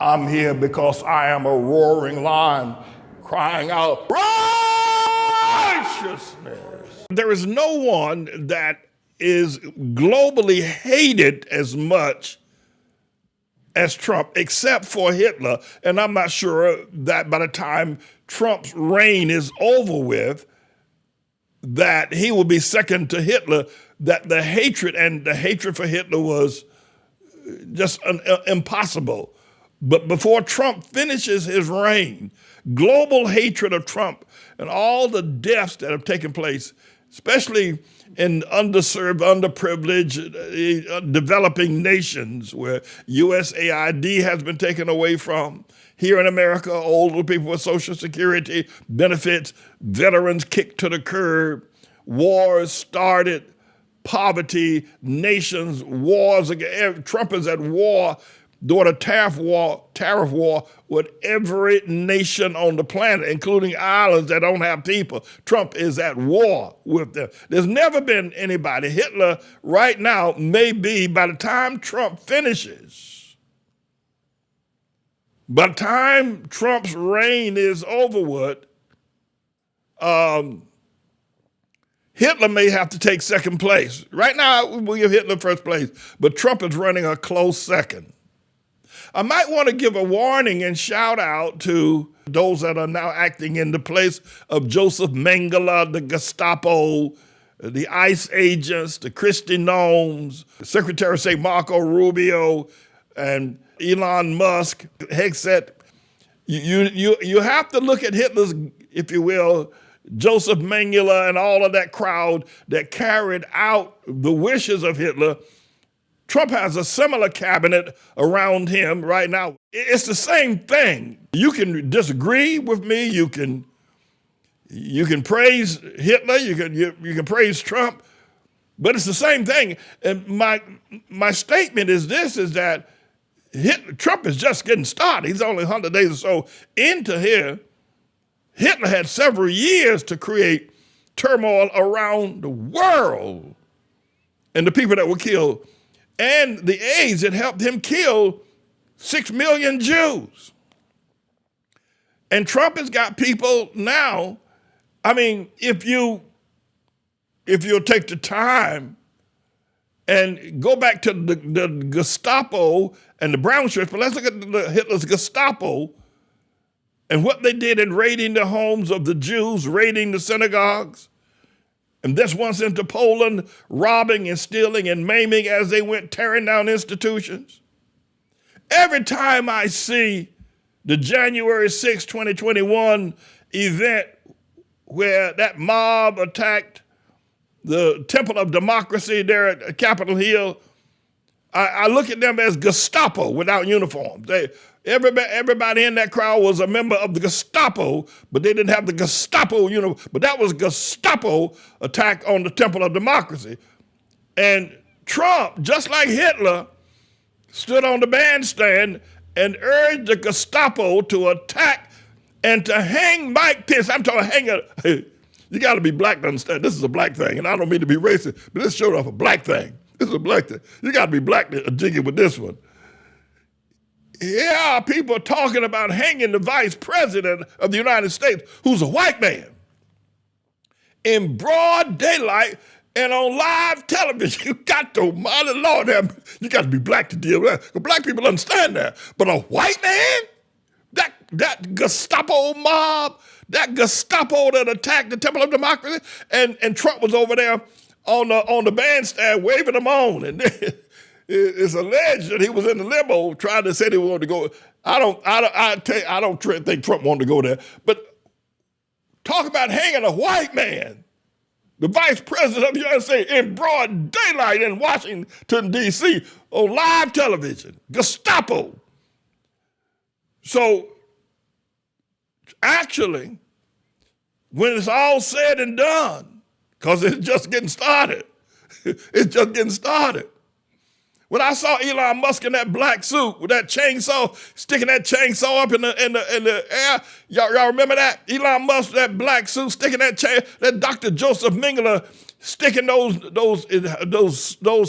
I'm here because I am a roaring lion crying out righteousness. There is no one that is globally hated as much as Trump, except for Hitler. And I'm not sure that by the time Trump's reign is over with, that he will be second to Hitler, that the hatred for Hitler was just impossible. But before Trump finishes his reign, global hatred of Trump and all the deaths that have taken place, especially in underserved, underprivileged, developing nations where USAID has been taken away from. Here in America, older people with Social Security benefits, veterans kicked to the curb, wars started, poverty, nations, wars. Trump is at war, doing a tariff war with every nation on the planet, including islands that don't have people. Trump is at war with them. There's never been anybody. Hitler right now may be, by the time Trump finishes, by the time Trump's reign is over with, Hitler may have to take second place. Right now, we give Hitler first place, but Trump is running a close second. I might want to give a warning and shout out to those that are now acting in the place of Joseph Mengele, the Gestapo, the ICE agents, the Christie Gnomes, Secretary of State Marco Rubio, and Elon Musk, Hexet. You have to look at Hitler's, if you will, Joseph Mengele and all of that crowd that carried out the wishes of Hitler. Trump has a similar cabinet around him right now. It's the same thing. You can disagree with me. You can praise Hitler. You can praise Trump, but it's the same thing. And my statement is this: is that Trump is just getting started. He's only 100 days or so into here. Hitler had several years to create turmoil around the world, and the people that were killed. And the AIDS that helped him kill 6 million Jews. And Trump has got people now. I mean, if you'll take the time and go back to the Gestapo and the brown shirts, but let's look at Hitler's Gestapo and what they did in raiding the homes of the Jews, raiding the synagogues. And this once into Poland, robbing and stealing and maiming as they went tearing down institutions. Every time I see the January 6, 2021 event where that mob attacked the Temple of Democracy there at Capitol Hill, I look at them as Gestapo without uniforms. Everybody in that crowd was a member of the Gestapo, but they didn't have the Gestapo uniform. But that was Gestapo attack on the Temple of Democracy. And Trump, just like Hitler, stood on the bandstand and urged the Gestapo to attack and to hang Mike Pence. I'm talking hang hey, you got to be black to understand this is a black thing. And I don't mean to be racist, but this showed off a black thing. This is a black thing. You got to be black to jiggy with this one. Yeah, people are talking about hanging the vice president of the United States, who's a white man, in broad daylight and on live television. You got to, my Lord, you got to be black to deal with that. Black people understand that. But a white man, that Gestapo mob, that Gestapo that attacked the Temple of Democracy, and Trump was over there on the bandstand waving them on, and it's alleged that he was in the limo trying to say he wanted to go. I don't think Trump wanted to go there. But talk about hanging a white man, the vice president of the United States, in broad daylight in Washington, D.C., on live television, Gestapo. So actually, when it's all said and done, because it's just getting started, it's just getting started. When I saw Elon Musk in that black suit with that chainsaw, sticking that chainsaw up in the air, y'all remember that? Elon Musk, that black suit, sticking that Dr. Joseph Mengele sticking those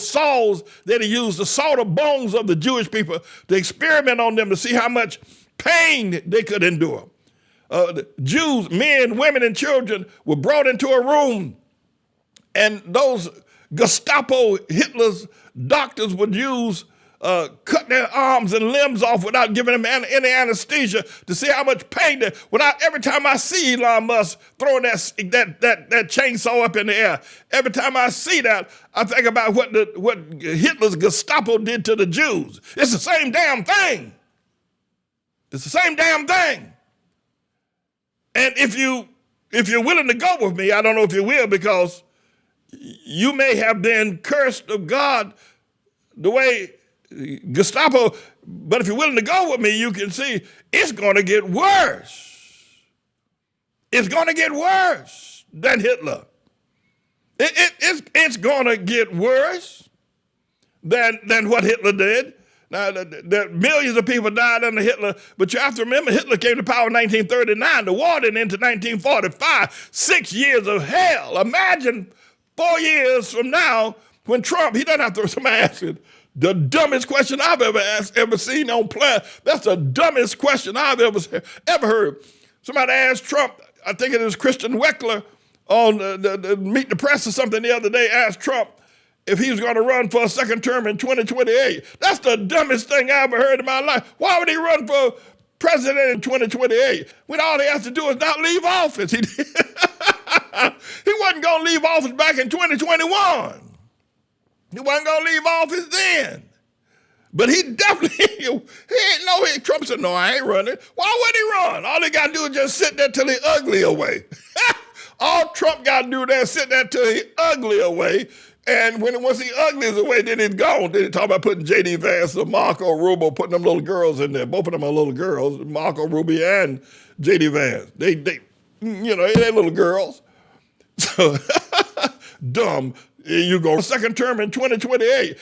saws that he used to saw the bones of the Jewish people to experiment on them to see how much pain they could endure. The Jews, men, women, and children were brought into a room, and those Gestapo, Hitler's doctors would use cut their arms and limbs off without giving them any anesthesia to see how much pain every time I see Elon Musk throwing that chainsaw up in the air, every time I see that, I think about what Hitler's Gestapo did to the Jews. It's the same damn thing. It's the same damn thing. And if you're willing to go with me, I don't know if you will, because you may have been cursed of God the way Gestapo, but if you're willing to go with me, you can see it's going to get worse. It's going to get worse than Hitler. It's going to get worse than what Hitler did. Now, millions of people died under Hitler, but you have to remember Hitler came to power in 1939. The war didn't into 1945. 6 years of hell. Imagine 4 years from now when Trump, he doesn't have to, somebody ask it, the dumbest question I've ever seen on planet. That's the dumbest question I've ever heard. Somebody asked Trump, I think it was Christian Weckler on the Meet the Press or something the other day, asked Trump if he was going to run for a second term in 2028. That's the dumbest thing I ever heard in my life. Why would he run for president in 2028 when all he has to do is not leave office? He wasn't going to leave office back in 2021. He wasn't going to leave office then. But he definitely, Trump said, no, I ain't running. Why would he run? All he got to do is just sit there till he ugly away. All Trump got to do there is sit there till he ugly away. And once he ugly is away, then he's gone. Then he talk about putting J.D. Vance and Marco Rubio, putting them little girls in there. Both of them are little girls, Marco Rubio and J.D. Vance. They're little girls. So dumb. You go second term in 2028.